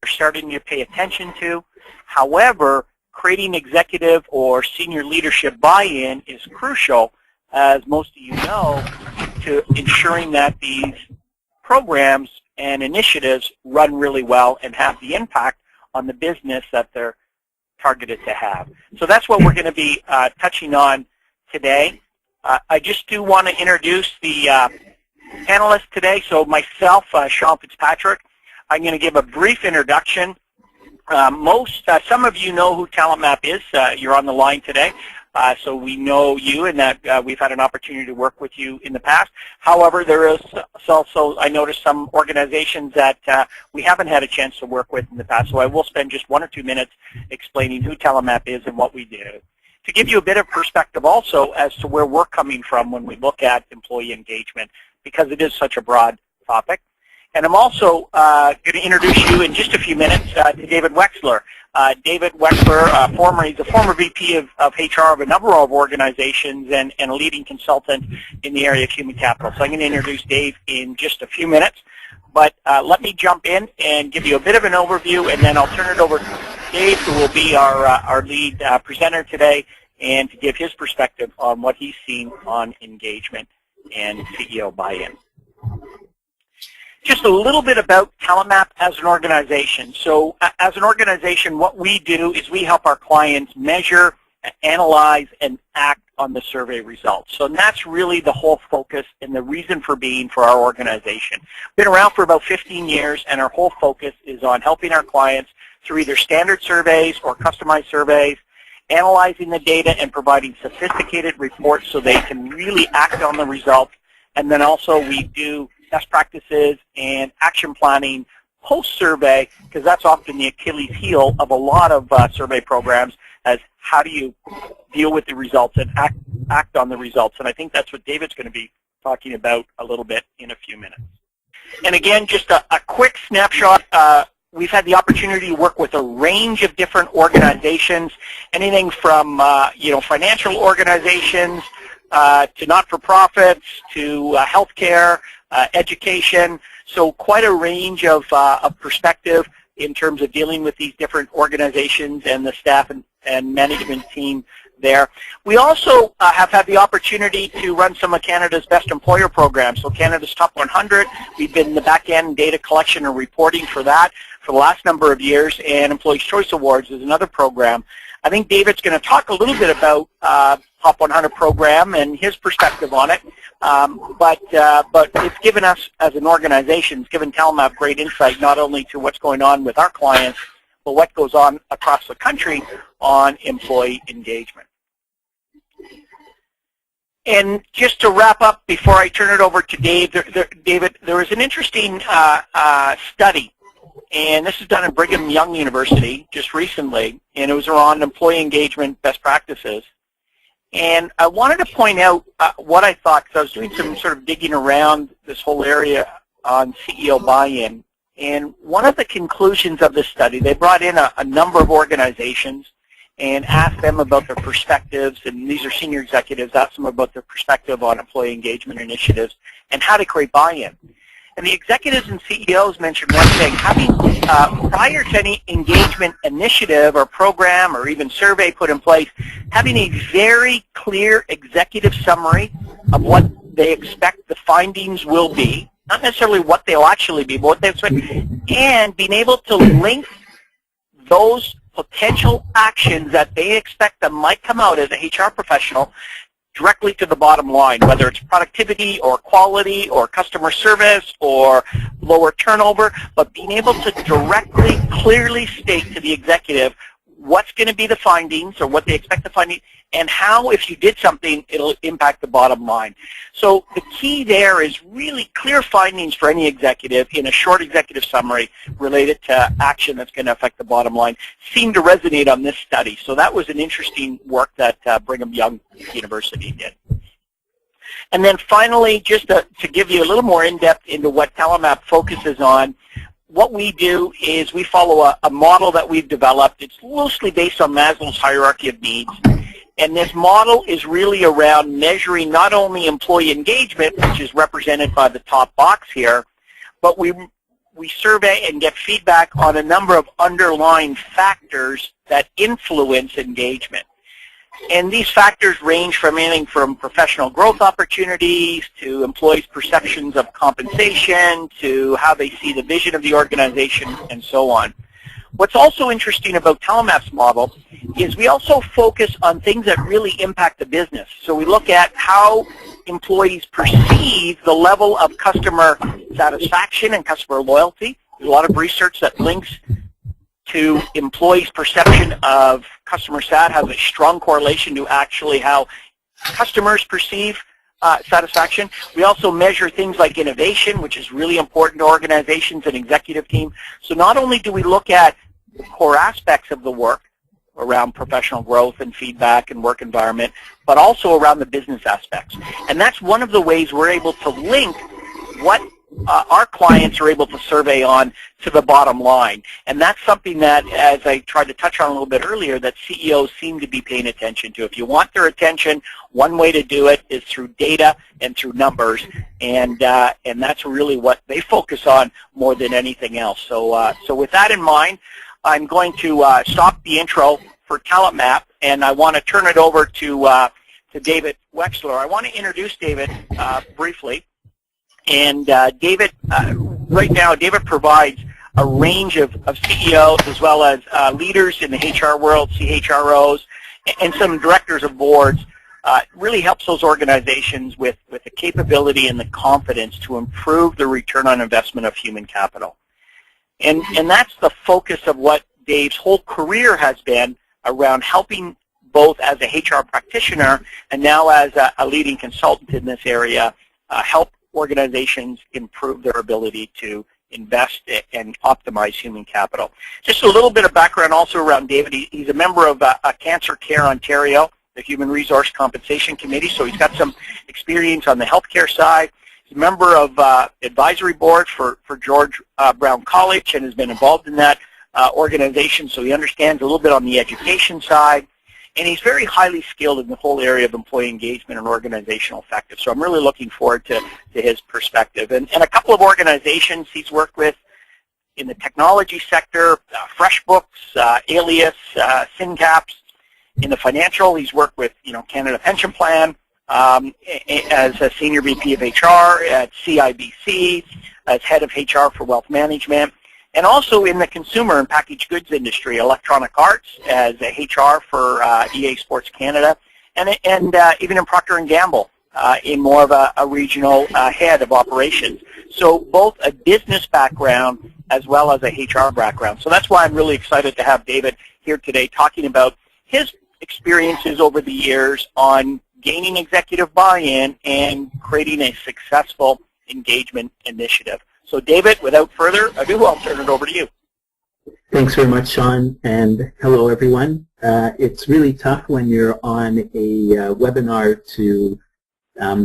starting to pay attention to. However, creating executive or senior leadership buy-in is crucial, as most of you know, to ensuring that these programs and initiatives run really well and have the impact on the business that they're targeted to have. So that's what we're going to be touching on today. I just do want to introduce the panelists today. So myself, Sean Fitzpatrick, I'm going to give a brief introduction. Some of you know who TalentMap is. You're on the line today. So we know you and that we've had an opportunity to work with you in the past. However, there is also, I noticed, some organizations that we haven't had a chance to work with in the past. So I will spend just 1 or 2 minutes explaining who TalentMap is and what we do, to give you a bit of perspective also as to where we're coming from when we look at employee engagement, because it is such a broad topic. And I'm also going to introduce you in just a few minutes to David Wexler. David Wexler, he's a former VP of HR of a number of organizations and a leading consultant in the area of human capital. So I'm going to introduce Dave in just a few minutes. But let me jump in and give you a bit of an overview, and then I'll turn it over to Dave, who will be our lead presenter today, and to give his perspective on what he's seen on engagement and CEO buy-in. Just a little bit about TalentMap as an organization. So as an organization, what we do is we help our clients measure, analyze, and act on the survey results. So that's really the whole focus and the reason for being for our organization. Been around for about 15 years, and our whole focus is on helping our clients through either standard surveys or customized surveys, analyzing the data and providing sophisticated reports so they can really act on the results. And then also we do best practices and action planning post-survey, because that's often the Achilles heel of a lot of survey programs, as how do you deal with the results and act on the results. And I think that's what David's going to be talking about a little bit in a few minutes. And again, just a quick snapshot. We've had the opportunity to work with a range of different organizations, anything from financial organizations to not-for-profits to healthcare, education. So quite a range of perspective in terms of dealing with these different organizations and the staff and management team there. We also have had the opportunity to run some of Canada's best employer programs. So Canada's Top 100, we've been in the back-end data collection and reporting for that for the last number of years, and Employees' Choice Awards is another program. I think David's going to talk a little bit about Top 100 program and his perspective on it, but it's given us as an organization, it's given TalentMap great insight not only to what's going on with our clients, but what goes on across the country on employee engagement. And just to wrap up before I turn it over to David, there was an interesting study, and this is done at Brigham Young University just recently, and it was around employee engagement best practices. And I wanted to point out what I thought, because I was doing some sort of digging around this whole area on CEO buy-in. And one of the conclusions of this study, they brought in a number of organizations and asked them about their perspectives, and these are senior executives, asked them about their perspective on employee engagement initiatives and how to create buy-in. And the executives and CEOs mentioned one thing: having, prior to any engagement initiative or program or even survey put in place, having a very clear executive summary of what they expect the findings will be, not necessarily what they'll actually be, but what they expect, and being able to link those potential actions that they expect that might come out as a HR professional directly to the bottom line, whether it's productivity or quality or customer service or lower turnover, but being able to directly, clearly state to the executive what's going to be the findings or what they expect the findings, and how, if you did something, it'll impact the bottom line. So the key there is really clear findings for any executive in a short executive summary related to action that's going to affect the bottom line. Seemed to resonate on this study. So that was an interesting work that Brigham Young University did. And then finally, just to give you a little more in-depth into what TalentMap focuses on, what we do is we follow a model that we've developed. It's loosely based on Maslow's hierarchy of needs. And this model is really around measuring not only employee engagement, which is represented by the top box here, but we we survey and get feedback on a number of underlying factors that influence engagement. And these factors range from anything from professional growth opportunities to employees' perceptions of compensation to how they see the vision of the organization and so on. What's also interesting about Telemap's model is we also focus on things that really impact the business. So we look at how employees perceive the level of customer satisfaction and customer loyalty. There's a lot of research that links to employees' perception of customer sat has a strong correlation to actually how customers perceive satisfaction. We also measure things like innovation, which is really important to organizations and executive team. So not only do we look at the core aspects of the work around professional growth and feedback and work environment, but also around the business aspects. And that's one of the ways we're able to link what our clients are able to survey on to the bottom line. And that's something that, as I tried to touch on a little bit earlier, that CEOs seem to be paying attention to. If you want their attention, one way to do it is through data and through numbers, and that's really what they focus on more than anything else. So, so with that in mind, I'm going to stop the intro for Telemap, and I want to turn it over to David Wexler. I want to introduce David briefly. And David, right now, David provides a range of CEOs as well as leaders in the HR world, CHROs, and some directors of boards. Really helps those organizations with the capability and the confidence to improve the return on investment of human capital. And that's the focus of what Dave's whole career has been around helping both as a HR practitioner and now as a leading consultant in this area, help organizations improve their ability to invest and optimize human capital. Just a little bit of background also around David. He's a member of Cancer Care Ontario, the Human Resource Compensation Committee, so he's got some experience on the healthcare side. He's a member of advisory board for George Brown College and has been involved in that organization, so he understands a little bit on the education side. And he's very highly skilled in the whole area of employee engagement and organizational effectiveness. So I'm really looking forward to his perspective. And a couple of organizations he's worked with in the technology sector, FreshBooks, Alias, SynCaps. In the financial, he's worked with Canada Pension Plan as a Senior VP of HR at CIBC, as Head of HR for Wealth Management. And also in the consumer and packaged goods industry, Electronic Arts as a HR for EA Sports Canada, and even in Procter & Gamble in more of a regional head of operations. So both a business background as well as a HR background. So that's why I'm really excited to have David here today talking about his experiences over the years on gaining executive buy-in and creating a successful engagement initiative. So David, without further ado, I'll turn it over to you. Thanks very much, Sean, and hello everyone. It's really tough when you're on a webinar to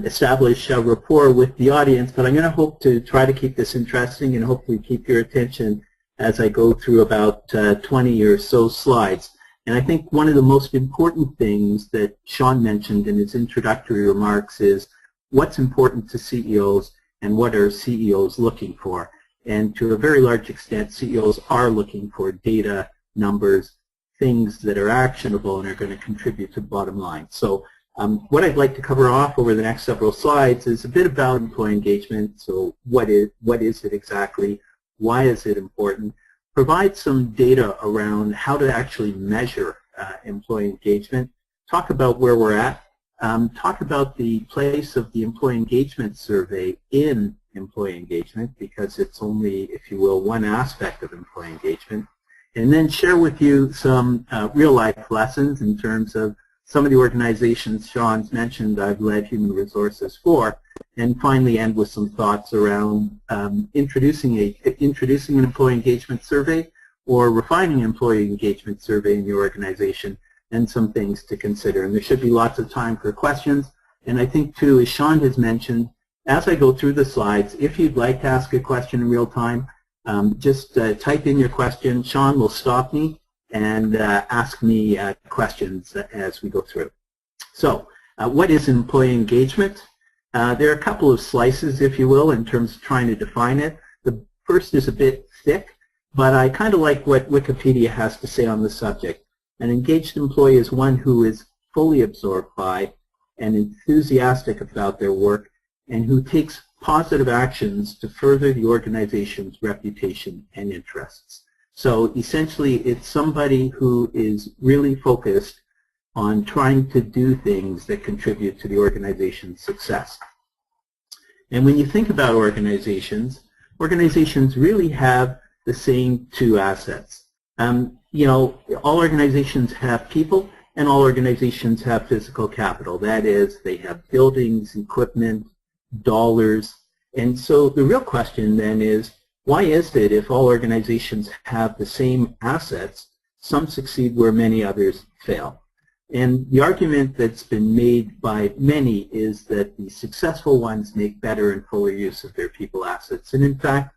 establish a rapport with the audience, but I'm going to hope to try to keep this interesting and hopefully keep your attention as I go through about 20 or so slides. And I think one of the most important things that Sean mentioned in his introductory remarks is what's important to CEOs and what are CEOs looking for. And to a very large extent, CEOs are looking for data, numbers, things that are actionable and are going to contribute to the bottom line. So what I'd like to cover off over the next several slides is a bit about employee engagement. So what is it exactly? Why is it important? Provide some data around how to actually measure employee engagement. Talk about where we're at. Talk about the place of the employee engagement survey in employee engagement, because it's only, if you will, one aspect of employee engagement. And then share with you some real-life lessons in terms of some of the organizations Sean's mentioned I've led human resources for, and finally end with some thoughts around introducing an employee engagement survey or refining an employee engagement survey in your organization, and some things to consider. And there should be lots of time for questions. And I think, too, as Sean has mentioned, as I go through the slides, if you'd like to ask a question in real time, just type in your question. Sean will stop me and ask me questions as we go through. So what is employee engagement? There are a couple of slices, if you will, in terms of trying to define it. The first is a bit thick, but I kind of like what Wikipedia has to say on the subject. An engaged employee is one who is fully absorbed by and enthusiastic about their work and who takes positive actions to further the organization's reputation and interests. So essentially, it's somebody who is really focused on trying to do things that contribute to the organization's success. And when you think about organizations really have the same two assets. You know, all organizations have people, and all organizations have physical capital. That is, they have buildings, equipment, dollars. And so the real question then is, why is it if all organizations have the same assets, some succeed where many others fail? And the argument that's been made by many is that the successful ones make better and fuller use of their people assets. And in fact,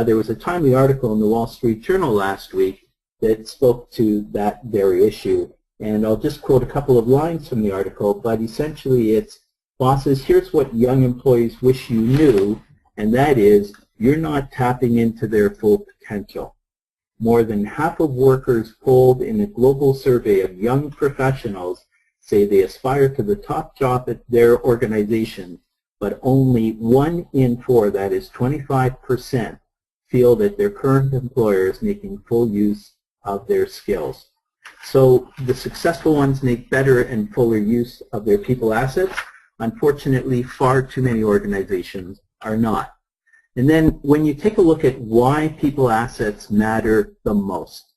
there was a timely article in the Wall Street Journal last week that spoke to that very issue. And I'll just quote a couple of lines from the article, but essentially it's, bosses, here's what young employees wish you knew, and that is, you're not tapping into their full potential. More than half of workers polled in a global survey of young professionals say they aspire to the top job at their organization, but only 1 in 4, that is 25%, feel that their current employer is making full use of their skills. So the successful ones make better and fuller use of their people assets. Unfortunately, far too many organizations are not. And then when you take a look at why people assets matter the most,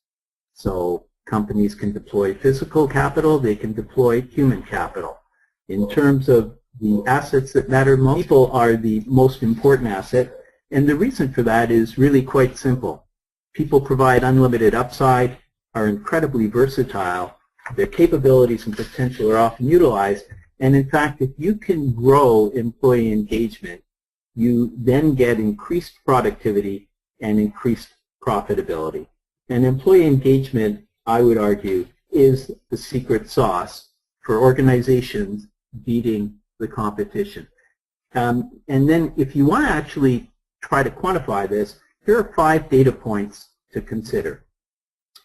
so companies can deploy physical capital, they can deploy human capital. In terms of the assets that matter most, people are the most important asset, and the reason for that is really quite simple. People provide unlimited upside, are incredibly versatile, their capabilities and potential are often utilized, and in fact, if you can grow employee engagement, you then get increased productivity and increased profitability. And employee engagement, I would argue, is the secret sauce for organizations beating the competition. And then if you want to actually try to quantify this, here are 5 data points to consider.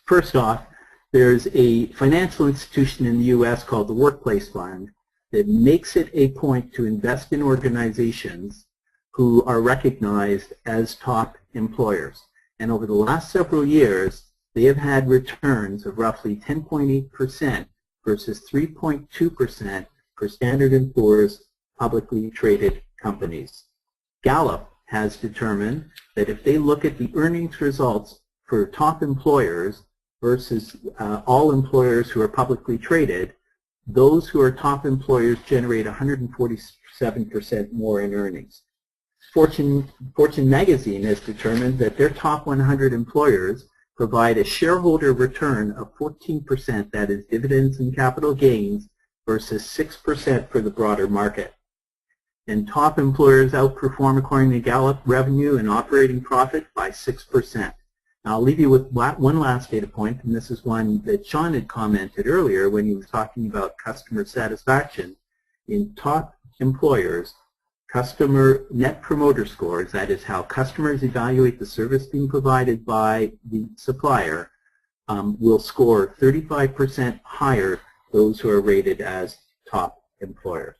First off, there's a financial institution in the U.S. called the Workplace Fund that makes it a point to invest in organizations who are recognized as top employers. And over the last several years, they have had returns of roughly 10.8% versus 3.2% for Standard & Poor's publicly traded companies. Gallup has determined that if they look at the earnings results for top employers versus all employers who are publicly traded, those who are top employers generate 147% more in earnings. Fortune magazine has determined that their top 100 employers provide a shareholder return of 14%, that is dividends and capital gains, versus 6% for the broader market. And top employers outperform, according to Gallup, revenue and operating profit by 6%. Now, I'll leave you with one last data point, and this is one that Sean had commented earlier when he was talking about customer satisfaction. In top employers, customer net promoter scores, that is how customers evaluate the service being provided by the supplier, will score 35% higher those who are rated as top employers.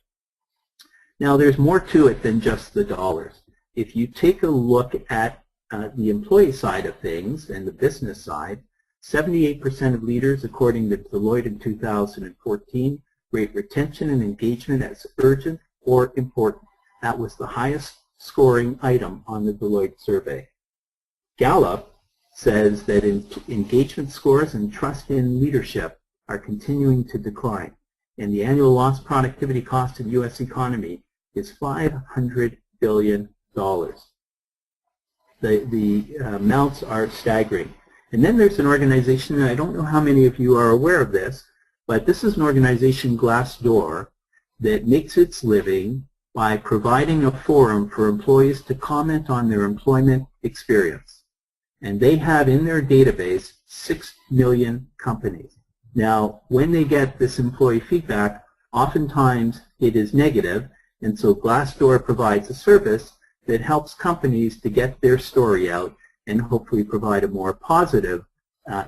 Now, there's more to it than just the dollars. If you take a look at the employee side of things and the business side, 78% of leaders, according to Deloitte in 2014, rate retention and engagement as urgent or important. That was the highest scoring item on the Deloitte survey. Gallup says that engagement scores and trust in leadership are continuing to decline, and the annual lost productivity cost of the U.S. economy is $500 billion. The amounts are staggering. And then there's an organization, and I don't know how many of you are aware of this, but this is an organization, Glassdoor, that makes its living by providing a forum for employees to comment on their employment experience. And they have in their database 6 million companies. Now, when they get this employee feedback, oftentimes it is negative, and so Glassdoor provides a service that helps companies to get their story out and hopefully provide a more positive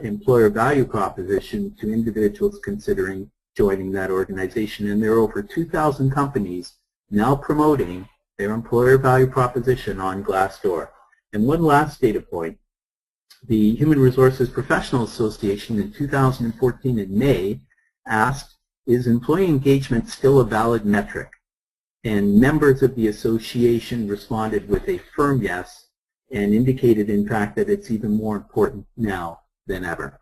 employer value proposition to individuals considering joining that organization. And there are over 2,000 companies now promoting their employer value proposition on Glassdoor. And one last data point, the Human Resources Professionals Association in 2014 in May asked, is employee engagement still a valid metric? And members of the association responded with a firm yes and indicated, in fact, that it's even more important now than ever.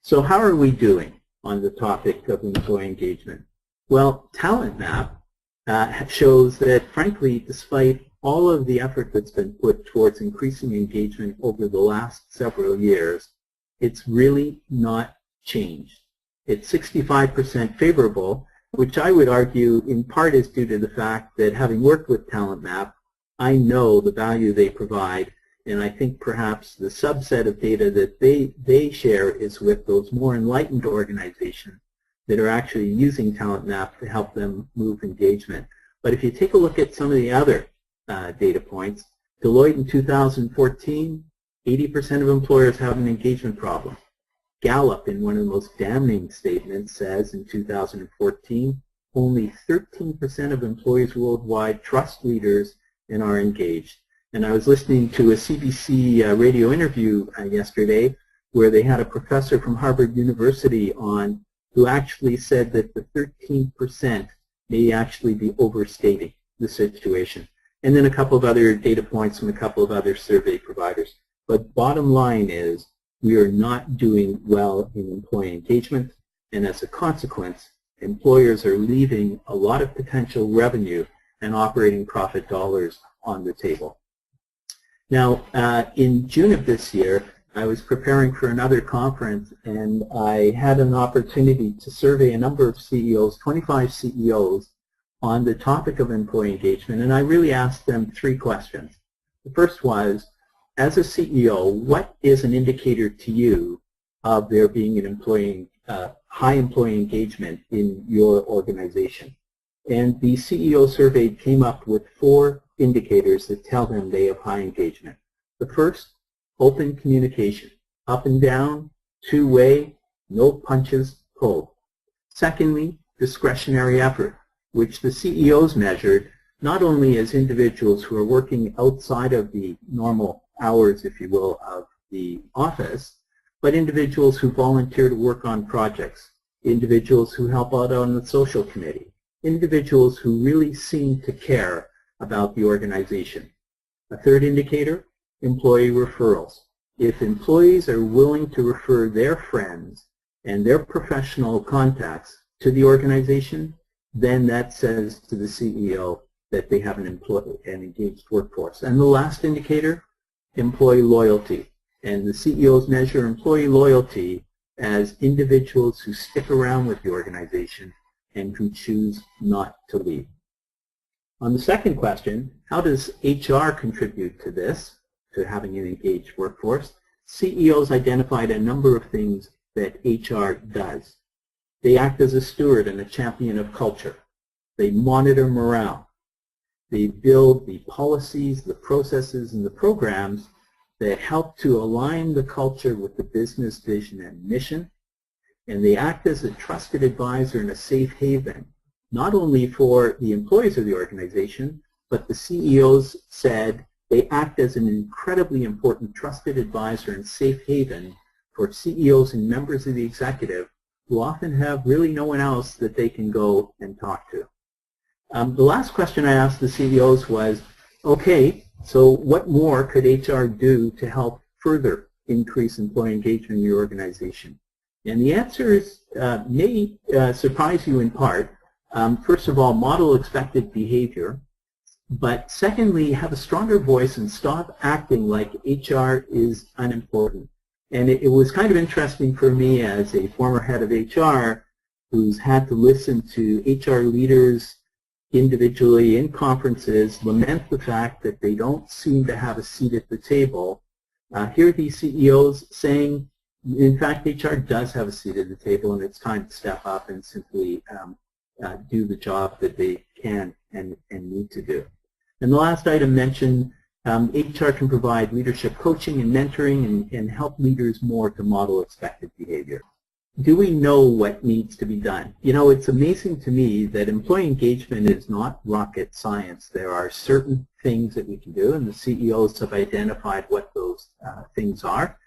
So how are we doing on the topic of employee engagement? Well, Talent Map shows that, frankly, despite all of the effort that's been put towards increasing engagement over the last several years, it's really not changed. It's 65% favorable, which I would argue in part is due to the fact that having worked with Talent Map, I know the value they provide, and I think perhaps the subset of data that they share is with those more enlightened organizations that are actually using Talent Map to help them move engagement. But if you take a look at some of the other data points, Deloitte in 2014, 80% of employers have an engagement problem. Gallup, in one of the most damning statements, says in 2014, only 13% of employees worldwide trust leaders and are engaged. And I was listening to a CBC radio interview yesterday where they had a professor from Harvard University on who actually said that the 13% may actually be overstating the situation. And then a couple of other data points from a couple of other survey providers. But bottom line is we are not doing well in employee engagement, and as a consequence, employers are leaving a lot of potential revenue and operating profit dollars on the table. Now, in June of this year, I was preparing for another conference, and I had an opportunity to survey a number of CEOs, 25 CEOs, on the topic of employee engagement, and I really asked them three questions. The first was, as a CEO, what is an indicator to you of there being an high employee engagement in your organization? And the CEO surveyed came up with 4 indicators that tell them they have high engagement. The first, open communication, up and down, two-way, no punches pulled. Secondly, discretionary effort, which the CEOs measured not only as individuals who are working outside of the normal hours, if you will, of the office, but individuals who volunteer to work on projects, individuals who help out on the social committee, individuals who really seem to care about the organization. A third indicator, employee referrals. If employees are willing to refer their friends and their professional contacts to the organization, then that says to the CEO that they have an engaged workforce. And the last indicator, employee loyalty. And the CEOs measure employee loyalty as individuals who stick around with the organization and who choose not to leave. On the second question, how does HR contribute to this, to having an engaged workforce? CEOs identified a number of things that HR does. They act as a steward and a champion of culture. They monitor morale. They build the policies, the processes, and the programs that help to align the culture with the business vision and mission. And they act as a trusted advisor and a safe haven, not only for the employees of the organization, but the CEOs said they act as an incredibly important trusted advisor and safe haven for CEOs and members of the executive who often have really no one else that they can go and talk to. The last question I asked the CEOs was, okay, so what more could HR do to help further increase employee engagement in your organization? And the answers may surprise you in part. First of all, model expected behavior. But secondly, have a stronger voice and stop acting like HR is unimportant. And it was kind of interesting for me as a former head of HR who's had to listen to HR leaders individually in conferences lament the fact that they don't seem to have a seat at the table. Here are these CEOs saying, in fact, HR does have a seat at the table and it's time to step up and simply do the job that they can and need to do. And the last item mentioned, HR can provide leadership coaching and mentoring and help leaders more to model expected behavior. Do we know what needs to be done? You know, it's amazing to me that employee engagement is not rocket science. There are certain things that we can do, and the CEOs have identified what those things are.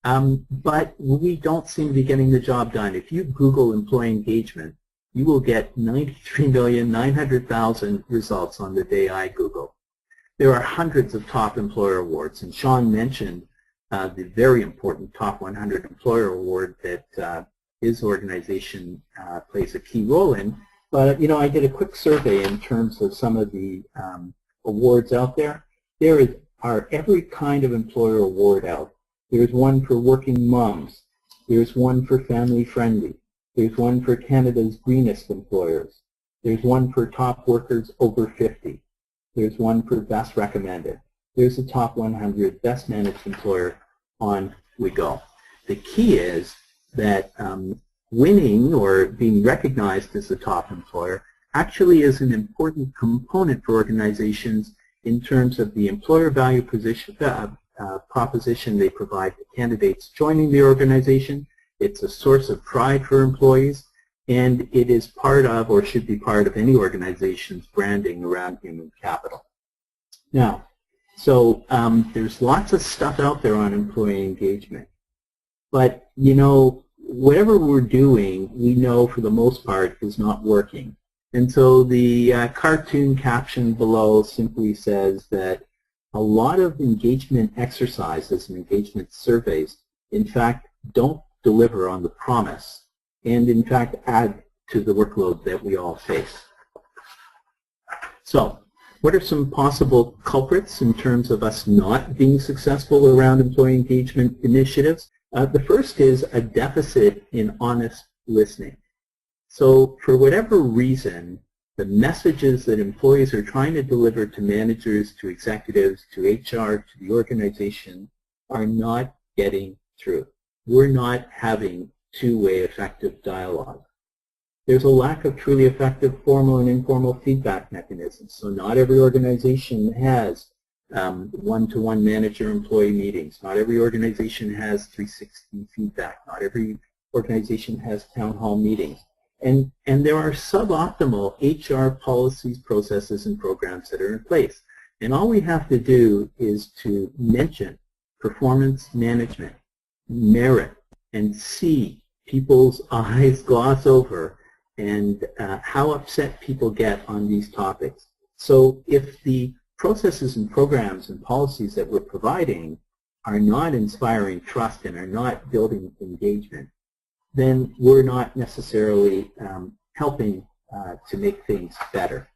But we don't seem to be getting the job done. If you Google employee engagement, you will get 93,900,000 results on the day I Google. There are hundreds of top employer awards, and Sean mentioned the very important Top 100 Employer Award that his organization plays a key role in. But, you know, I did a quick survey in terms of some of the awards out there. There are every kind of employer award out. There's one for working moms. There's one for family friendly. There's one for Canada's greenest employers. There's one for top workers over 50. There's one for best recommended. There's a top 100 best managed employer. On we go. The key is that winning or being recognized as the top employer actually is an important component for organizations in terms of the employer value proposition they provide to candidates joining the organization. It's a source of pride for employees, and it is part of, or should be part of, any organization's branding around human capital. Now, so there's lots of stuff out there on employee engagement, but you know, whatever we're doing, we know for the most part is not working. And so the cartoon caption below simply says that a lot of engagement exercises and engagement surveys, in fact, don't deliver on the promise, and in fact add to the workload that we all face. So, what are some possible culprits in terms of us not being successful around employee engagement initiatives? The first is a deficit in honest listening. So, for whatever reason, the messages that employees are trying to deliver to managers, to executives, to HR, to the organization are not getting through. We're not having two-way effective dialogue. There's a lack of truly effective formal and informal feedback mechanisms. So not every organization has one-to-one manager-employee meetings. Not every organization has 360 feedback. Not every organization has town hall meetings. And there are suboptimal HR policies, processes, and programs that are in place. And all we have to do is to mention performance management, merit, and see people's eyes gloss over and how upset people get on these topics. So if the processes and programs and policies that we're providing are not inspiring trust and are not building engagement, then we're not necessarily helping to make things better.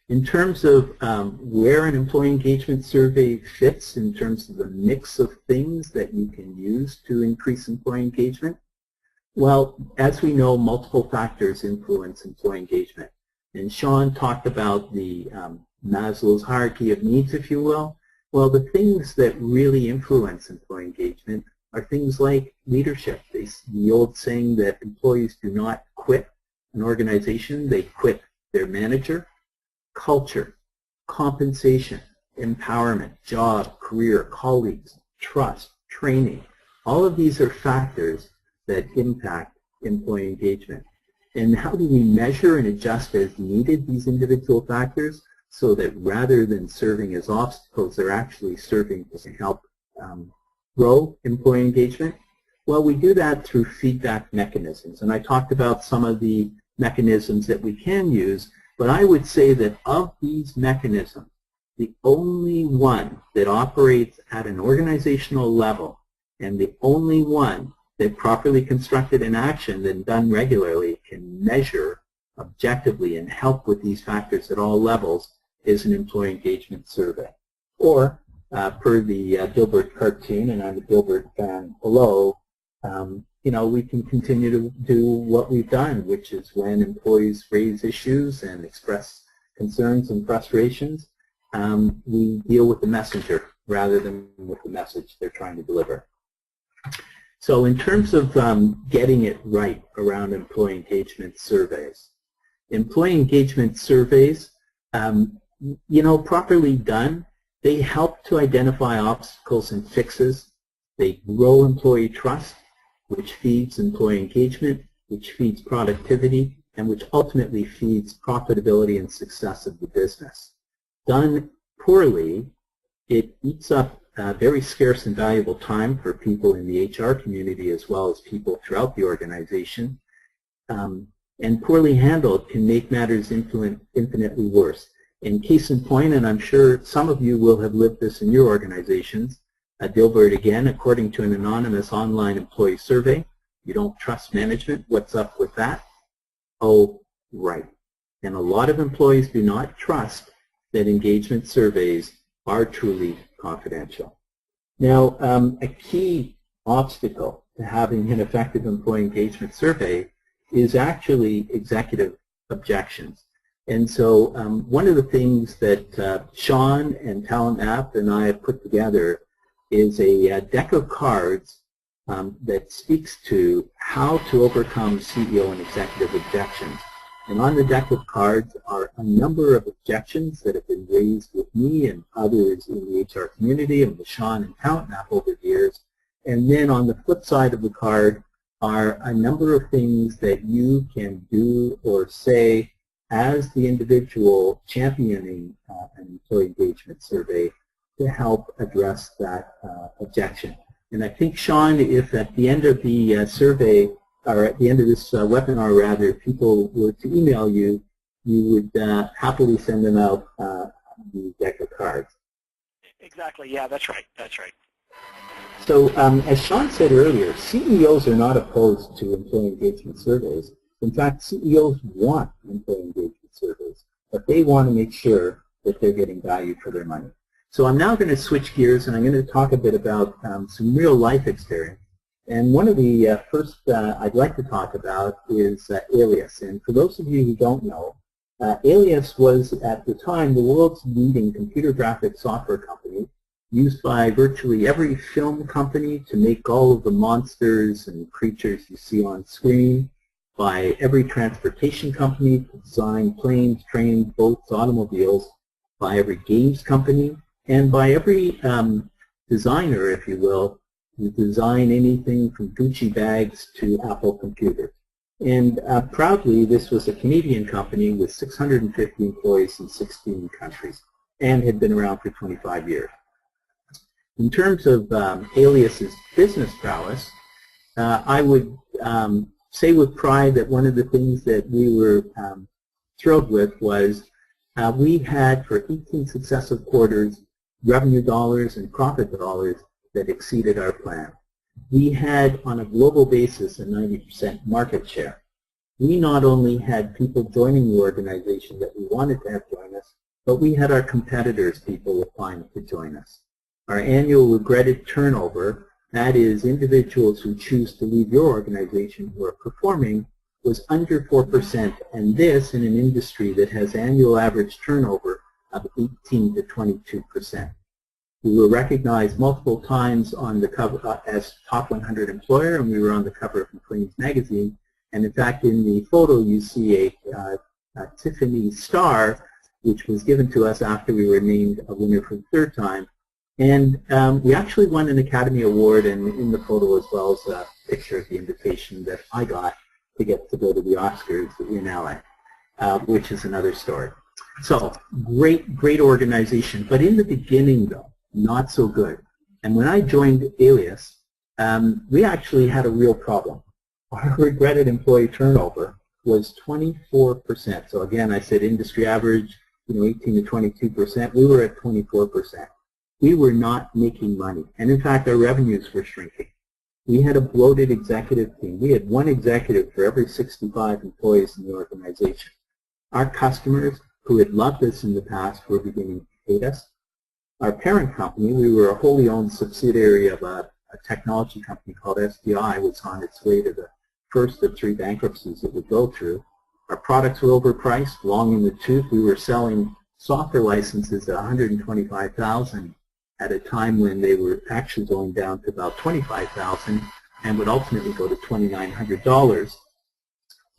In terms of where an employee engagement survey fits in terms of the mix of things that you can use to increase employee engagement, well, as we know, multiple factors influence employee engagement. And Sean talked about the Maslow's hierarchy of needs, if you will. Well, the things that really influence employee engagement are things like leadership. The old saying that employees do not quit an organization, they quit their manager. Culture, compensation, empowerment, job, career, colleagues, trust, training. All of these are factors that impact employee engagement. And how do we measure and adjust as needed these individual factors so that rather than serving as obstacles, they're actually serving to help grow employee engagement? Well, we do that through feedback mechanisms. And I talked about some of the mechanisms that we can use, but I would say that of these mechanisms, the only one that operates at an organizational level and the only one that properly constructed in action and done regularly can measure objectively and help with these factors at all levels is an employee engagement survey. Or, per the Dilbert cartoon, and I'm a Dilbert fan below, you know, we can continue to do what we've done, which is when employees raise issues and express concerns and frustrations, we deal with the messenger rather than with the message they're trying to deliver. So in terms of getting it right around employee engagement surveys you know, properly done, they help to identify obstacles and fixes. They grow employee trust, which feeds employee engagement, which feeds productivity, and which ultimately feeds profitability and success of the business. Done poorly, it eats up very scarce and valuable time for people in the HR community as well as people throughout the organization. And poorly handled can make matters infinitely worse. In case in point, and I'm sure some of you will have lived this in your organizations, Dilbert again, according to an anonymous online employee survey, you don't trust management. What's up with that? Oh, right. And a lot of employees do not trust that engagement surveys are truly confidential. Now, a key obstacle to having an effective employee engagement survey is actually executive objections. And so one of the things that Sean and Talent App and I have put together is a deck of cards that speaks to how to overcome CEO and executive objections. And on the deck of cards are a number of objections that have been raised with me and others in the HR community and with Sean and Talent App over the years. And then on the flip side of the card are a number of things that you can do or say as the individual championing an employee engagement survey to help address that objection. And I think, Sean, if at the end of the survey, or at the end of this webinar, rather, if people were to email you, you would happily send them out the deck of cards. Exactly. Yeah, that's right. That's right. So as Sean said earlier, CEOs are not opposed to employee engagement surveys. In fact, CEOs want employee engagement surveys, but they want to make sure that they're getting value for their money. So I'm now going to switch gears and I'm going to talk a bit about some real life experience. And one of the first I'd like to talk about is Alias. And for those of you who don't know, Alias was at the time the world's leading computer graphics software company, used by virtually every film company to make all of the monsters and creatures you see on screen, by every transportation company to design planes, trains, boats, automobiles, by every games company, and by every designer, if you will, to design anything from Gucci bags to Apple computers. And proudly, this was a Canadian company with 650 employees in 16 countries and had been around for 25 years. In terms of Alias's business prowess, I would say with pride that one of the things that we were thrilled with was we had for 18 successive quarters revenue dollars and profit dollars that exceeded our plan. We had on a global basis a 90% market share. We not only had people joining the organization that we wanted to have join us, but we had our competitors people applying to join us. Our annual regretted turnover, that is individuals who choose to leave your organization who are performing, was under 4%, and this in an industry that has annual average turnover of 18 to 22%. We were recognized multiple times on the cover as top 100 employer, and we were on the cover of Maclean's magazine. And in fact, in the photo, you see a Tiffany star, which was given to us after we were named a winner for the third time. And we actually won an Academy Award, and in the photo as well as a picture of the invitation that I got to get to go to the Oscars in LA, which is another story. So great organization, but in the beginning though, not so good. And when I joined Alias, we actually had a real problem. Our regretted employee turnover was 24%. So again, I said industry average, 18 to 22%. We were at 24%. We were not making money. And in fact, our revenues were shrinking. We had a bloated executive team. We had one executive for every 65 employees in the organization. Our customers, who had loved us in the past, were beginning to hate us. Our parent company, we were a wholly owned subsidiary of a technology company called SDI, was on its way to the first of 3 bankruptcies it would go through. Our products were overpriced, long in the tooth. We were selling software licenses at $125,000 at a time when they were actually going down to about $25,000 and would ultimately go to $2,900.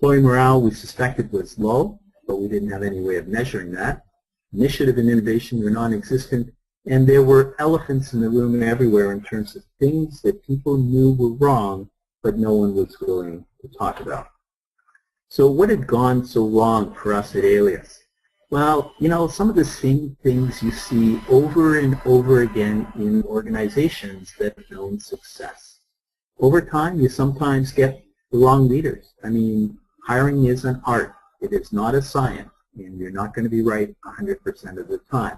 Employee morale we suspected was low, but we didn't have any way of measuring that. Initiative and innovation were non-existent, and there were elephants in the room everywhere in terms of things that people knew were wrong, but no one was willing to talk about. So what had gone so wrong for us at Alias? Well, you know, some of the same things you see over and over again in organizations that have known success. Over time, you sometimes get the wrong leaders. I mean, hiring is an art. It is not a science, and you're not going to be right 100% of the time.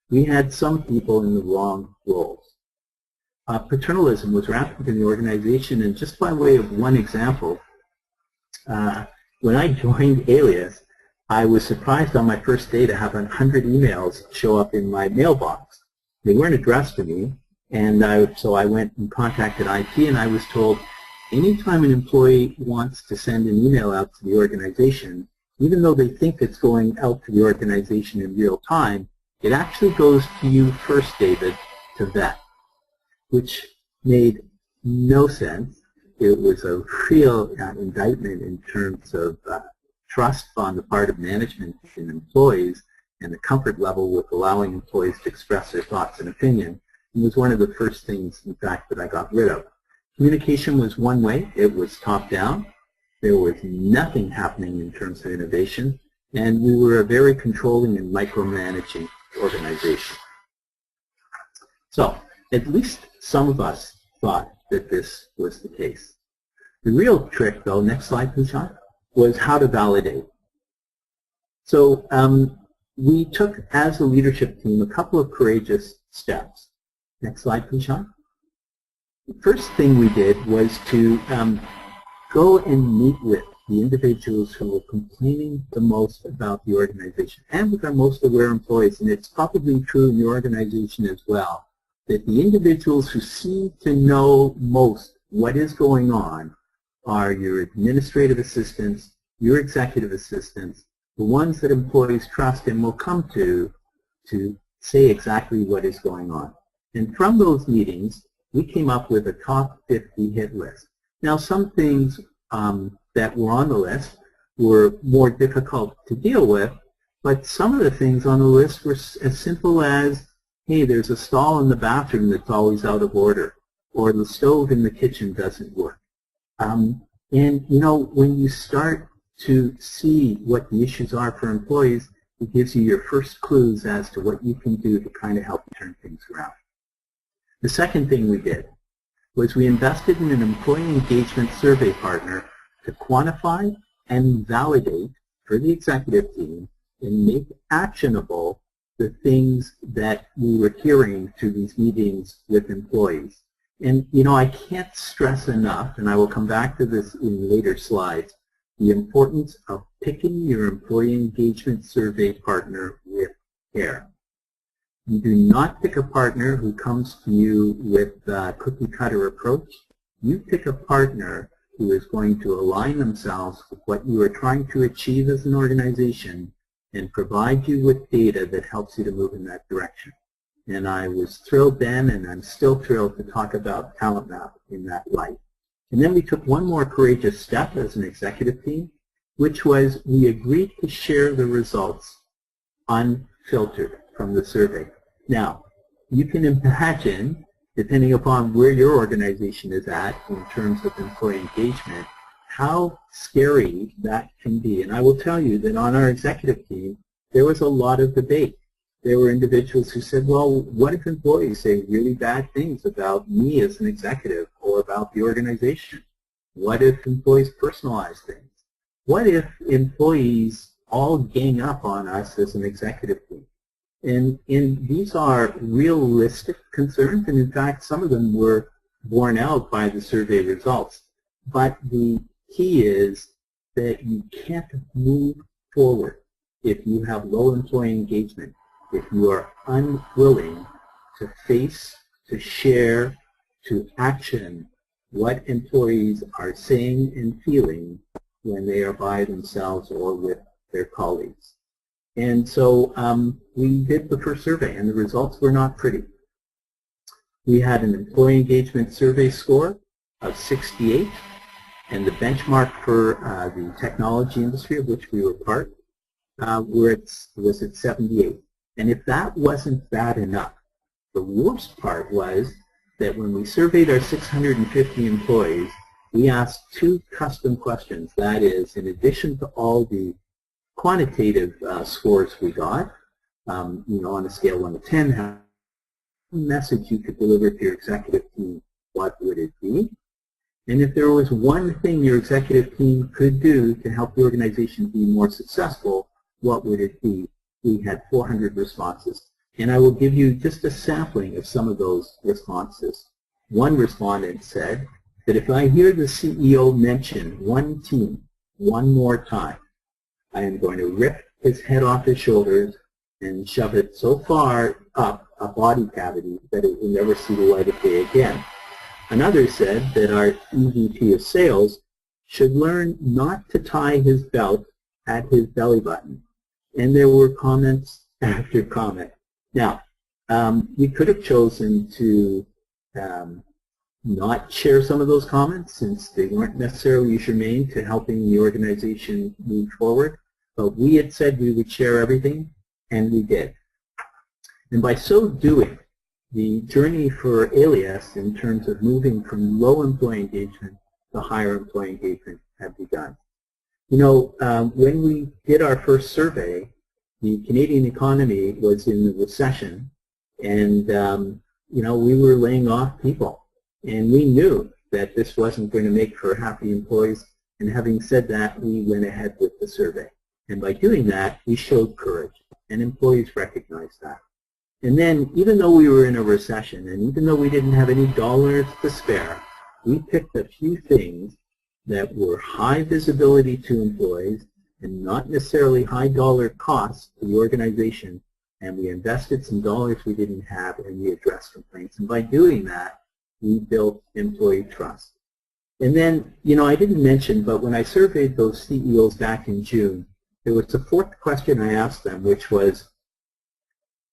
We had some people in the wrong roles. Paternalism was rampant in the organization, and just by way of one example, when I joined Alias, I was surprised on my first day to have 100 emails show up in my mailbox. They weren't addressed to me, and so I went and contacted IT, and I was told, anytime an employee wants to send an email out to the organization, even though they think it's going out to the organization in real time, it actually goes to you first, David, to vet, which made no sense. It was a real indictment in terms of trust on the part of management and employees and the comfort level with allowing employees to express their thoughts and opinion. It was one of the first things, in fact, that I got rid of. Communication was one way. It was top-down. There was nothing happening in terms of innovation, and we were a very controlling and micromanaging organization. So, at least some of us thought that this was the case. The real trick, though, next slide, please, Char, was how to validate. So we took, as a leadership team, a couple of courageous steps. Next slide, please, Char. The first thing we did was to go and meet with the individuals who were complaining the most about the organization and with our most aware employees, and it's probably true in your organization as well, that the individuals who seem to know most what is going on are your administrative assistants, your executive assistants, the ones that employees trust and will come to say exactly what is going on. And from those meetings, we came up with a top 50 hit list. Now, some things that were on the list were more difficult to deal with, but some of the things on the list were as simple as, hey, there's a stall in the bathroom that's always out of order, or the stove in the kitchen doesn't work. And, you know, when you start to see what the issues are for employees, it gives you your first clues as to what you can do to kind of help turn things around. The second thing we did was we invested in an employee engagement survey partner to quantify and validate for the executive team and make actionable the things that we were hearing through these meetings with employees. And, you know, I can't stress enough, and I will come back to this in later slides, the importance of picking your employee engagement survey partner with care. You do not pick a partner who comes to you with a cookie-cutter approach. You pick a partner who is going to align themselves with what you are trying to achieve as an organization and provide you with data that helps you to move in that direction. And I was thrilled then, and I'm still thrilled to talk about Talent Map in that light. And then we took one more courageous step as an executive team, which was we agreed to share the results unfiltered from the survey. Now, you can imagine, depending upon where your organization is at in terms of employee engagement, how scary that can be. And I will tell you that on our executive team, there was a lot of debate. There were individuals who said, well, what if employees say really bad things about me as an executive or about the organization? What if employees personalize things? What if employees all gang up on us as an executive team? And these are realistic concerns, and in fact, some of them were borne out by the survey results. But the key is that you can't move forward if you have low employee engagement, if you are unwilling to face, to share, to action what employees are saying and feeling when they are by themselves or with their colleagues. And so we did the first survey, and the results were not pretty. We had an employee engagement survey score of 68, and the benchmark for the technology industry of which we were part was at 78. And if that wasn't bad enough, the worst part was that when we surveyed our 650 employees, we asked 2 custom questions. That is, in addition to all the quantitative scores we got, on a scale 1 to 10, how message you could deliver to your executive team, what would it be? And if there was one thing your executive team could do to help the organization be more successful, what would it be? We had 400 responses. And I will give you just a sampling of some of those responses. One respondent said that if I hear the CEO mention one team one more time, I am going to rip his head off his shoulders and shove it so far up a body cavity that it will never see the light of day again. Another said that our EVP of sales should learn not to tie his belt at his belly button. And there were comments after comment. Now, we could have chosen to not share some of those comments since they weren't necessarily germane to helping the organization move forward, but we had said we would share everything, and we did. And by so doing, the journey for Alias in terms of moving from low employee engagement to higher employee engagement had begun. When we did our first survey, the Canadian economy was in the recession, and we were laying off people. And we knew that this wasn't going to make for happy employees, and having said that, we went ahead with the survey. And by doing that, we showed courage, and employees recognized that. And then, even though we were in a recession, and even though we didn't have any dollars to spare, we picked a few things that were high visibility to employees and not necessarily high dollar costs to the organization, and we invested some dollars we didn't have, and we addressed complaints. And by doing that, we built employee trust. And then, I didn't mention, but when I surveyed those CEOs back in June, there was a 4th question I asked them, which was,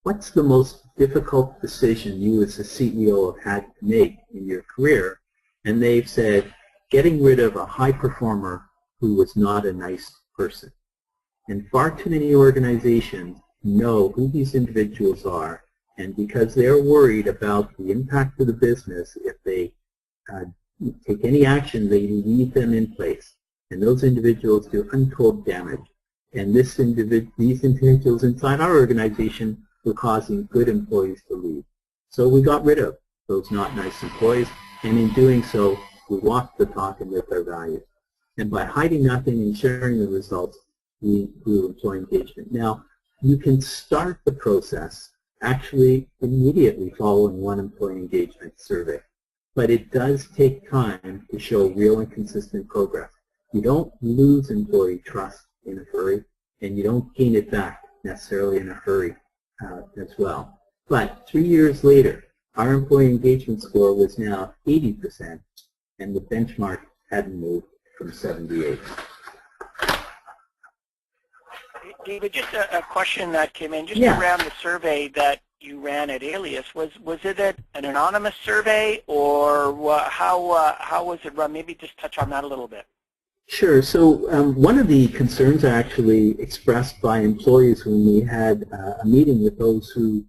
what's the most difficult decision you as a CEO have had to make in your career? And they've said, getting rid of a high performer who was not a nice person. And far too many organizations know who these individuals are, and because they're worried about the impact of the business, if they take any action, they leave them in place. And those individuals do untold damage. And these individuals inside our organization were causing good employees to leave. So we got rid of those not nice employees, and in doing so, we walked the talk and lived our values. And by hiding nothing and sharing the results, we grew employee engagement. Now, you can start the process actually immediately following one employee engagement survey, but it does take time to show real and consistent progress. You don't lose employee trust in a hurry, and you don't gain it back necessarily in a hurry as well. But 3 years later, our employee engagement score was now 80%, and the benchmark hadn't moved from 78. David, just a question that came in just Yeah. around the survey that you ran at Alias. Was it an anonymous survey, or how was it run? Maybe just touch on that a little bit. Sure. So one of the concerns actually expressed by employees when we had a meeting with those who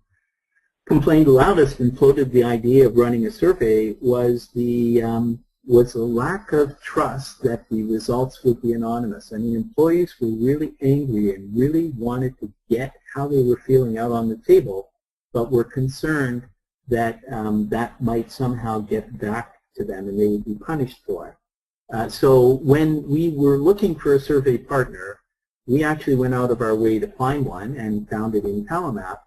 complained loudest and floated the idea of running a survey was the lack of trust that the results would be anonymous. I mean, employees were really angry and really wanted to get how they were feeling out on the table, but were concerned that that might somehow get back to them and they would be punished for it. So when we were looking for a survey partner, we actually went out of our way to find one and found it in Telemap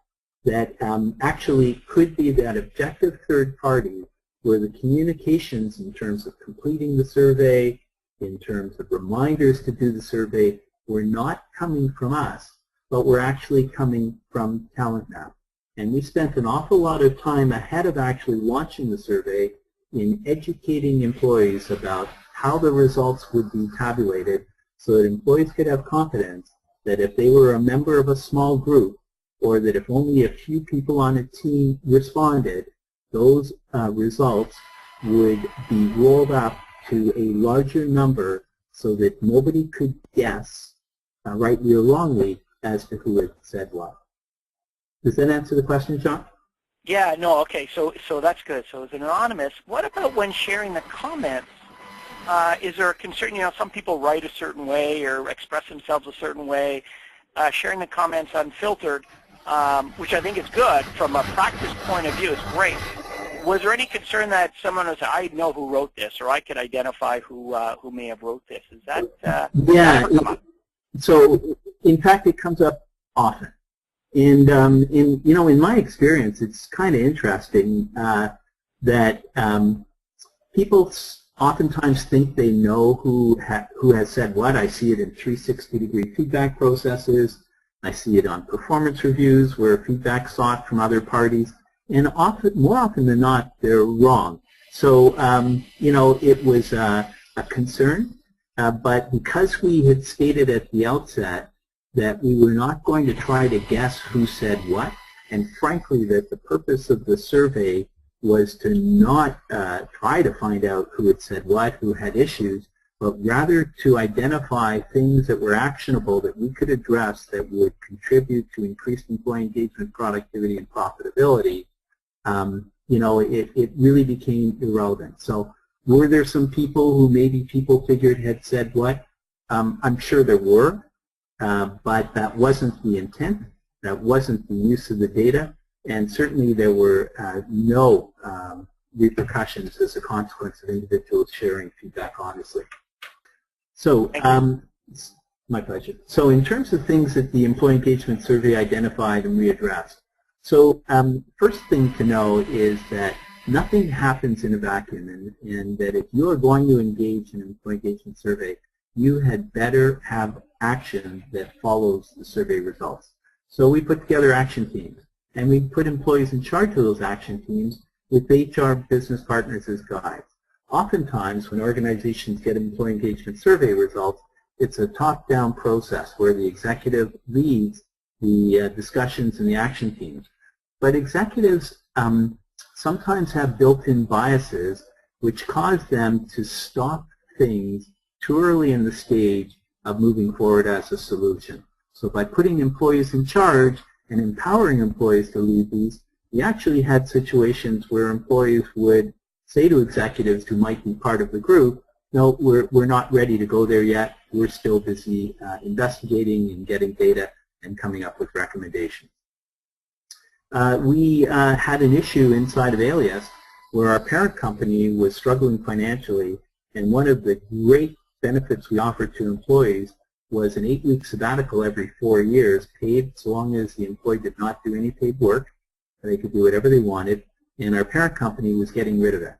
that actually could be that objective third party where the communications in terms of completing the survey, in terms of reminders to do the survey, were not coming from us, but were actually coming from TalentMap. And we spent an awful lot of time ahead of actually launching the survey in educating employees about how the results would be tabulated so that employees could have confidence that if they were a member of a small group, or that if only a few people on a team responded, those results would be rolled up to a larger number so that nobody could guess, rightly or wrongly, as to who had said what. Does that answer the question, John? Yeah, no, okay, so that's good. So it's anonymous. What about when sharing the comments? Is there a concern, some people write a certain way or express themselves a certain way, sharing the comments unfiltered, which I think is good from a practice point of view, is great. Was there any concern that someone was, I know who wrote this, or I could identify who may have wrote this? Is that yeah? So in fact, it comes up often, and in my experience, it's kind of interesting that people oftentimes think they know who has said what. I see it in 360-degree feedback processes. I see it on performance reviews where feedback sought from other parties. And more often than not, they're wrong. So, it was a concern, but because we had stated at the outset that we were not going to try to guess who said what, and frankly that the purpose of the survey was to not try to find out who had said what, who had issues, but rather to identify things that were actionable that we could address that would contribute to increased employee engagement, productivity, and profitability. It really became irrelevant. So were there some people who maybe people figured had said what? I'm sure there were, but that wasn't the intent. That wasn't the use of the data. And certainly there were no repercussions as a consequence of individuals sharing feedback honestly. So, my pleasure. So in terms of things that the Employee Engagement Survey identified and we addressed, so first thing to know is that nothing happens in a vacuum, and that if you are going to engage in an employee engagement survey, you had better have action that follows the survey results. So we put together action teams, and we put employees in charge of those action teams with HR business partners as guides. Oftentimes, when organizations get employee engagement survey results, it's a top-down process where the executive leads the discussions in the action teams. But executives sometimes have built-in biases which cause them to stop things too early in the stage of moving forward as a solution. So by putting employees in charge and empowering employees to lead these, we actually had situations where employees would say to executives who might be part of the group, no, we're not ready to go there yet. We're still busy investigating and getting data and coming up with recommendations. We had an issue inside of Alias where our parent company was struggling financially, and one of the great benefits we offered to employees was an 8-week sabbatical every 4 years, paid so long as the employee did not do any paid work. They could do whatever they wanted, and our parent company was getting rid of it.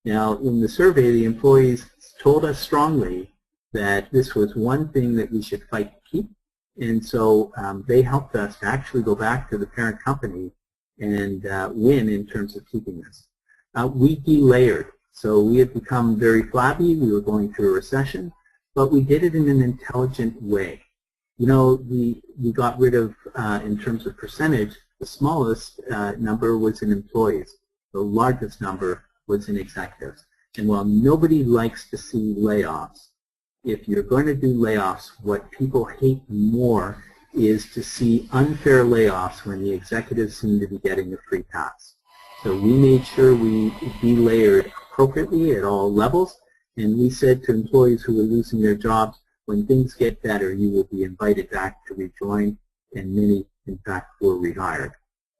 Now, in the survey, the employees told us strongly that this was one thing that we should fight to keep, and so they helped us to actually go back to the parent company and win in terms of keeping this. We delayered, so we had become very flabby. We were going through a recession, but we did it in an intelligent way. We got rid of, in terms of percentage, the smallest number was in employees. The largest number was in executives. And while nobody likes to see layoffs, if you're going to do layoffs, what people hate more is to see unfair layoffs when the executives seem to be getting a free pass. So we made sure we delayered appropriately at all levels, and we said to employees who were losing their jobs, when things get better, you will be invited back to rejoin, and many, in fact, were rehired.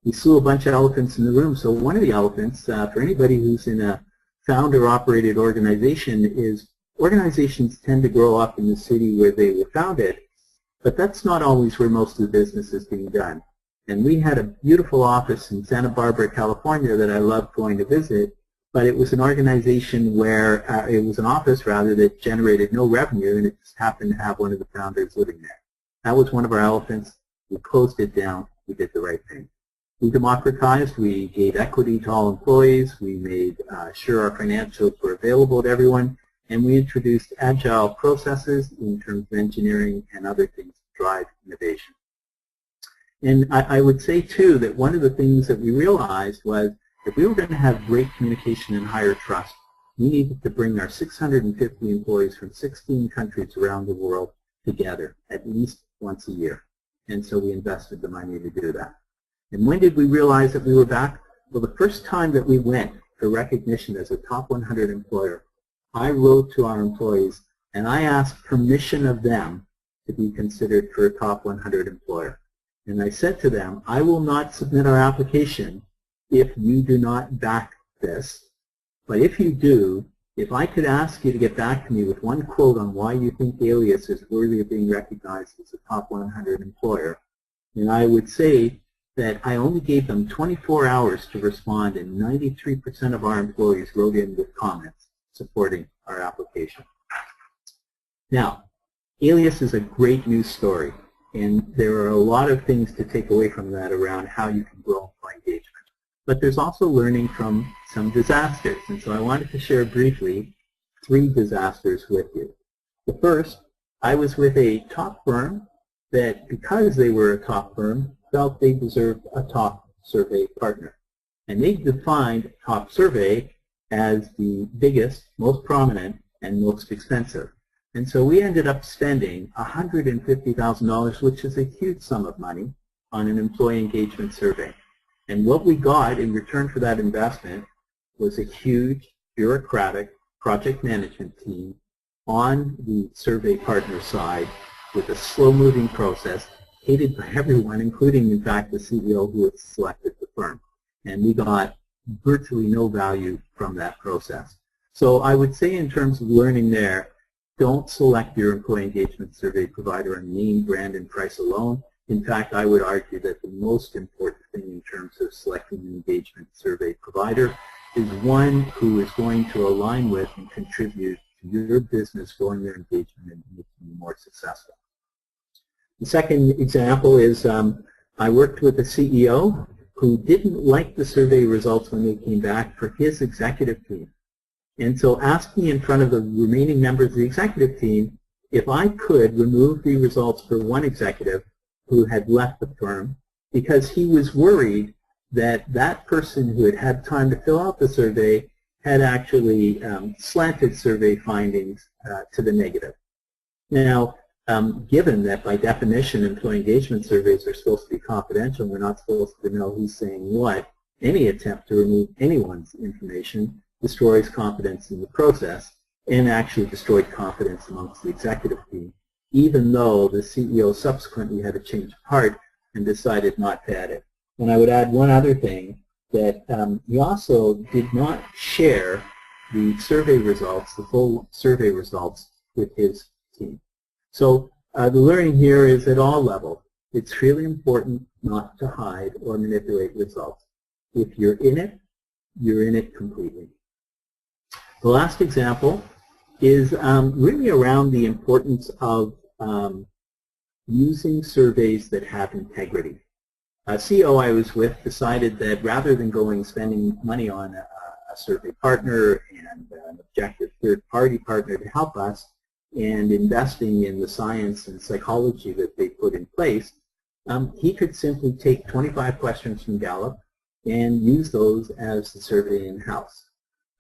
We slew a bunch of elephants in the room, so one of the elephants, for anybody who's in a founder-operated organization, is organizations tend to grow up in the city where they were founded, but that's not always where most of the business is being done. And we had a beautiful office in Santa Barbara, California that I loved going to visit, but it was an organization where, it was an office rather that generated no revenue, and it just happened to have one of the founders living there. That was one of our elephants. We closed it down. We did the right thing. We democratized. We gave equity to all employees. We made sure our financials were available to everyone, and we introduced agile processes in terms of engineering and other things to drive innovation. And I would say, too, that one of the things that we realized was if we were going to have great communication and higher trust, we needed to bring our 650 employees from 16 countries around the world together at least once a year. And so we invested the money to do that. And when did we realize that we were back? Well, the first time that we went for recognition as a top 100 employer, I wrote to our employees and I asked permission of them to be considered for a top 100 employer. And I said to them, I will not submit our application if you do not back this. But if you do, if I could ask you to get back to me with one quote on why you think Alias is worthy of being recognized as a top 100 employer, and I would say that I only gave them 24 hours to respond, and 93% of our employees wrote in with comments supporting our application. Now, Alias is a great news story, and there are a lot of things to take away from that around how you can grow employee engagement. But there's also learning from some disasters, and so I wanted to share briefly 3 disasters with you. The first, I was with a top firm that, because they were a top firm, felt they deserved a top survey partner. And they defined top survey as the biggest, most prominent, and most expensive. And so we ended up spending $150,000, which is a huge sum of money, on an employee engagement survey. And what we got in return for that investment was a huge bureaucratic project management team on the survey partner side with a slow-moving process, hated by everyone, including, in fact, the CEO who had selected the firm. And we got virtually no value from that process. So I would say, in terms of learning there, don't select your employee engagement survey provider on name, brand, and price alone. In fact, I would argue that the most important thing in terms of selecting an engagement survey provider is one who is going to align with and contribute to your business growing their engagement and making you more successful. The second example is I worked with a CEO who didn't like the survey results when they came back for his executive team. And so asked me in front of the remaining members of the executive team if I could remove the results for one executive who had left the firm, because he was worried that that person who had had time to fill out the survey had actually slanted survey findings to the negative. Now, given that by definition employee engagement surveys are supposed to be confidential, we're not supposed to know who's saying what, any attempt to remove anyone's information destroys confidence in the process and actually destroyed confidence amongst the executive team, even though the CEO subsequently had a change of heart and decided not to add it. And I would add one other thing, that he also did not share the survey results, the full survey results, with his team. So the learning here is at all levels. It's really important not to hide or manipulate results. If you're in it completely. The last example is really around the importance of using surveys that have integrity. A CEO I was with decided that rather than spending money on a survey partner and an objective third-party partner to help us and investing in the science and psychology that they put in place, he could simply take 25 questions from Gallup and use those as the survey in-house.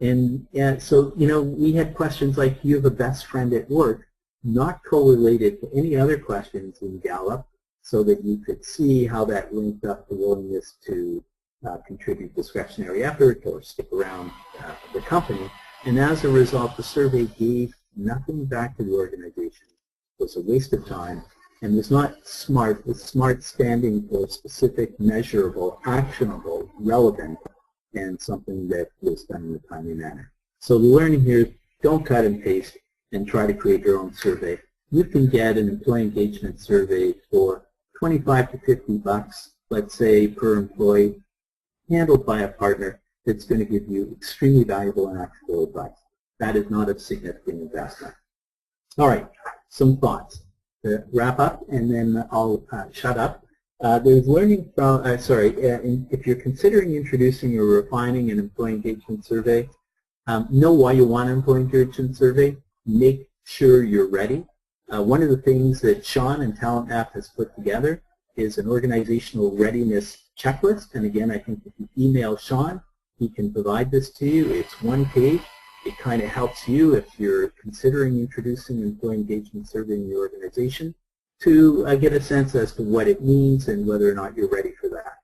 And so, we had questions like, do you have a best friend at work, not correlated to any other questions in Gallup, so that you could see how that linked up to willingness to contribute discretionary effort or stick around the company. And as a result, the survey gave nothing back to the organization. It was a waste of time and was not SMART, with SMART standing for specific, measurable, actionable, relevant, and something that was done in a timely manner. So the learning here, don't cut and paste and try to create your own survey. You can get an employee engagement survey for 25 to 50 bucks, let's say, per employee, handled by a partner that's going to give you extremely valuable and actionable advice. That is not a significant investment. All right, some thoughts to wrap up, and then I'll shut up. There's learning from, if you're considering introducing or refining an employee engagement survey, know why you want an employee engagement survey. Make sure you're ready. One of the things that Sean and Talent Map has put together is an organizational readiness checklist. And again, I think if you email Sean, he can provide this to you. It's one page. It kind of helps you if you're considering introducing an employee engagement survey in your organization. to get a sense as to what it means and whether or not you're ready for that.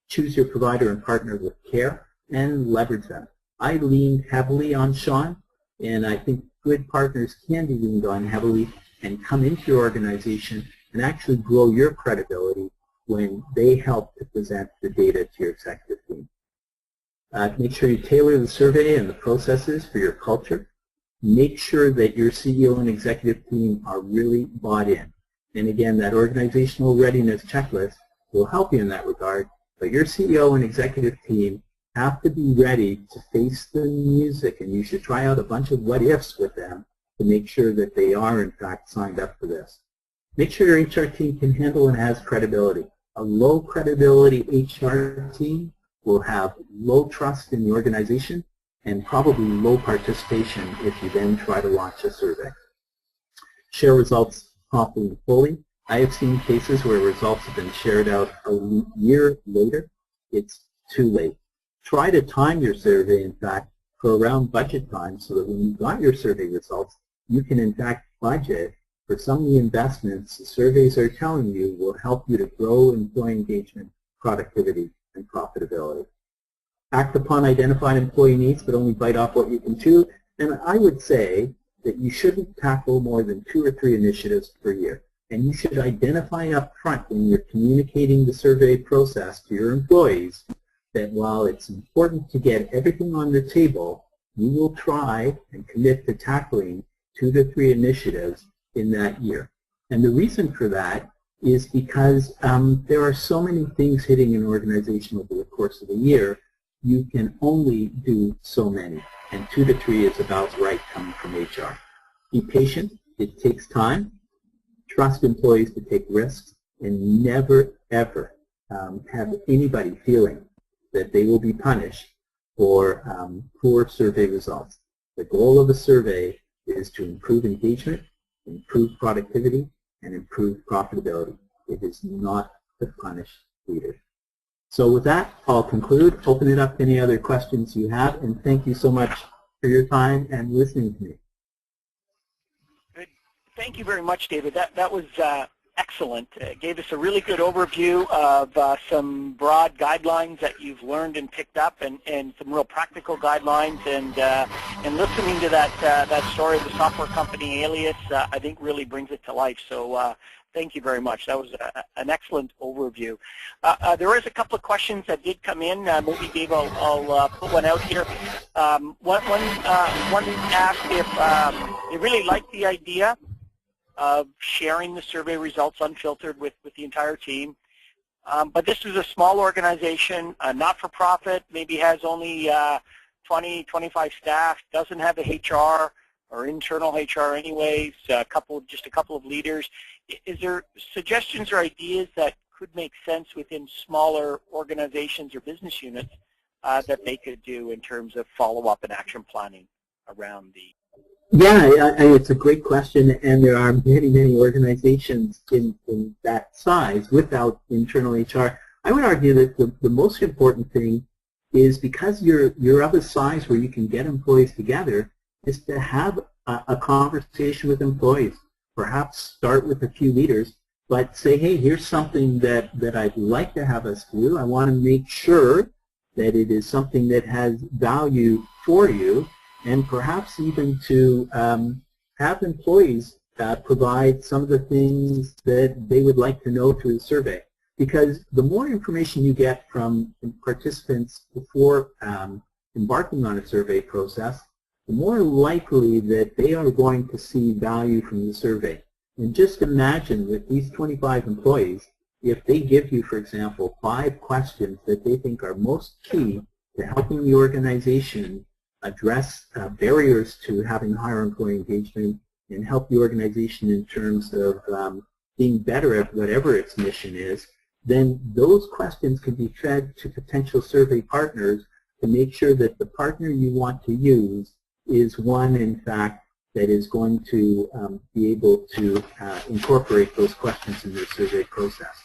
Choose your provider and partner with care and leverage them. I leaned heavily on Sean, and I think good partners can be leaned on heavily and come into your organization and actually grow your credibility when they help to present the data to your executive team. Make sure you tailor the survey and the processes for your culture. Make sure that your CEO and executive team are really bought in. And again, that organizational readiness checklist will help you in that regard, but your CEO and executive team have to be ready to face the music, and you should try out a bunch of what-ifs with them to make sure that they are, in fact, signed up for this. Make sure your HR team can handle and has credibility. A low credibility HR team will have low trust in the organization and probably low participation if you then try to launch a survey. Share results promptly and fully. I have seen cases where results have been shared out a year later. It's too late. Try to time your survey, in fact, for around budget time so that when you got your survey results, you can, in fact, budget for some of the investments the surveys are telling you will help you to grow employee engagement, productivity, and profitability. Act upon identified employee needs, but only bite off what you can chew. And I would say that you shouldn't tackle more than 2 or 3 initiatives per year. And you should identify up front when you're communicating the survey process to your employees that while it's important to get everything on the table, you will try and commit to tackling 2 to 3 initiatives in that year. And the reason for that is because there are so many things hitting an organization over the course of the year, you can only do so many. And 2 to 3 is about right coming from HR. Be patient. It takes time. Trust employees to take risks, and never, ever have anybody feeling that they will be punished for poor survey results. The goal of a survey is to improve engagement, improve productivity, and improve profitability. It is not to punish leaders. So with that, I'll conclude, open it up to any other questions you have, and thank you so much for your time and listening to me. Good. Thank you very much, David. That was excellent. It gave us a really good overview of some broad guidelines that you've learned and picked up, and some real practical guidelines. And listening to that story of the software company Alias, I think really brings it to life. So thank you very much. That was an excellent overview. There is a couple of questions that did come in. Maybe Dave, I'll put one out here. One asked if they really liked the idea of sharing the survey results unfiltered with the entire team. But this is a small organization, not-for-profit, maybe has only 20, 25 staff, doesn't have a HR or internal HR anyways, just a couple of leaders. Is there suggestions or ideas that could make sense within smaller organizations or business units that they could do in terms of follow-up and action planning around the... Yeah, it's a great question, and there are many, many organizations in that size without internal HR. I would argue that the most important thing is, because you're of a size where you can get employees together, is to have a conversation with employees. Perhaps start with a few leaders, but say, hey, here's something that I'd like to have us do. I want to make sure that it is something that has value for you, and perhaps even to have employees provide some of the things that they would like to know through the survey. Because the more information you get from participants before embarking on a survey process, the more likely that they are going to see value from the survey. And just imagine with these 25 employees, if they give you, for example, 5 questions that they think are most key to helping the organization address barriers to having higher employee engagement and help the organization in terms of being better at whatever its mission is, then those questions can be fed to potential survey partners to make sure that the partner you want to use is one, in fact, that is going to be able to incorporate those questions in their survey process.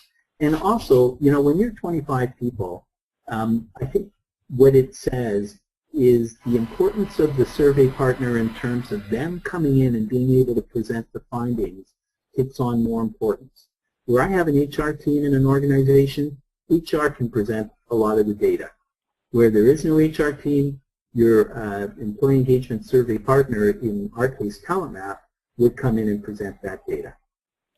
And also, you know, when you're 25 people, I think what it says is the importance of the survey partner in terms of them coming in and being able to present the findings takes on more importance. Where I have an HR team in an organization, HR can present a lot of the data. Where there is no HR team, your employee engagement survey partner, in our case TalentMap, would come in and present that data.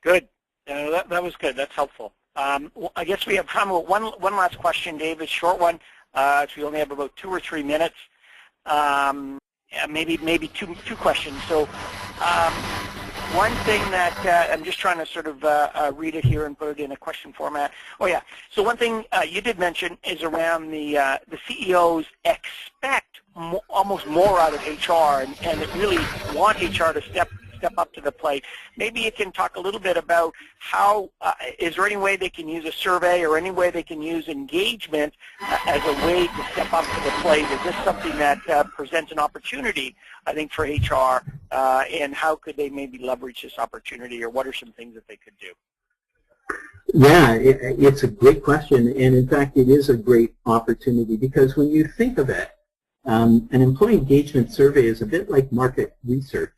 Good. That was good. That's helpful. Well, I guess we have time for one last question, David, short one. So we only have about 2 or 3 minutes. Maybe two questions. So one thing that I'm just trying to sort of read it here and put it in a question format. Oh yeah. So one thing you did mention is around the CEOs expect almost more out of HR and really want HR to step up to the plate. Maybe you can talk a little bit about how, is there any way they can use a survey or any way they can use engagement as a way to step up to the plate? Is this something that presents an opportunity, I think, for HR, and how could they maybe leverage this opportunity, or what are some things that they could do? Yeah, it's a great question, and in fact it is a great opportunity, because when you think of it, an employee engagement survey is a bit like market research.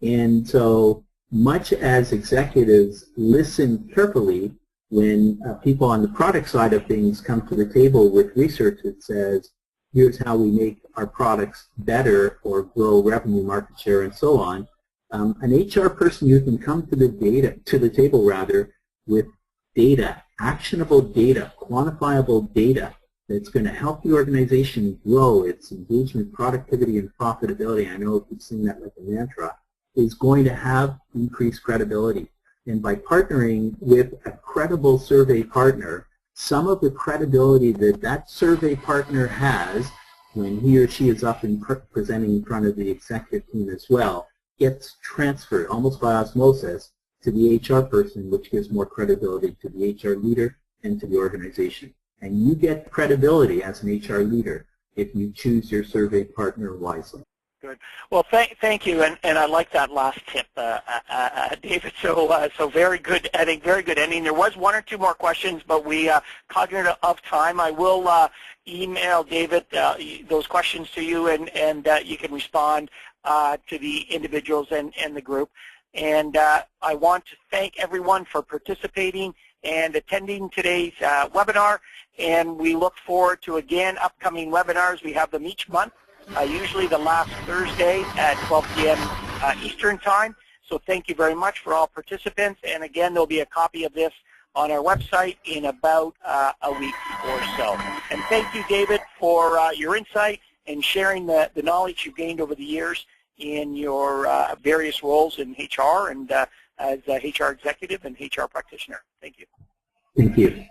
And so much as executives listen carefully when people on the product side of things come to the table with research that says, here's how we make our products better or grow revenue, market share, and so on, an HR person who can come to the table with data, actionable data, quantifiable data that's going to help the organization grow its engagement, productivity, and profitability. I know we've seen that like a mantra, is going to have increased credibility. And by partnering with a credible survey partner, some of the credibility that that survey partner has when he or she is up and presenting in front of the executive team as well gets transferred almost by osmosis to the HR person, which gives more credibility to the HR leader and to the organization. And you get credibility as an HR leader if you choose your survey partner wisely. Good. Well, thank you, and I like that last tip, David. So very good. I think very good ending. There was 1 or 2 more questions, but we cognizant of time, I will email David those questions to you, and you can respond to the individuals and the group. And I want to thank everyone for participating and attending today's webinar. And we look forward to, again, upcoming webinars. We have them each month. Usually the last Thursday at 12 p.m. Eastern Time. So thank you very much for all participants. And again, there'll be a copy of this on our website in about a week or so. And thank you, David, for your insight and sharing the knowledge you've gained over the years in your various roles in HR and as a HR executive and HR practitioner. Thank you. Thank you.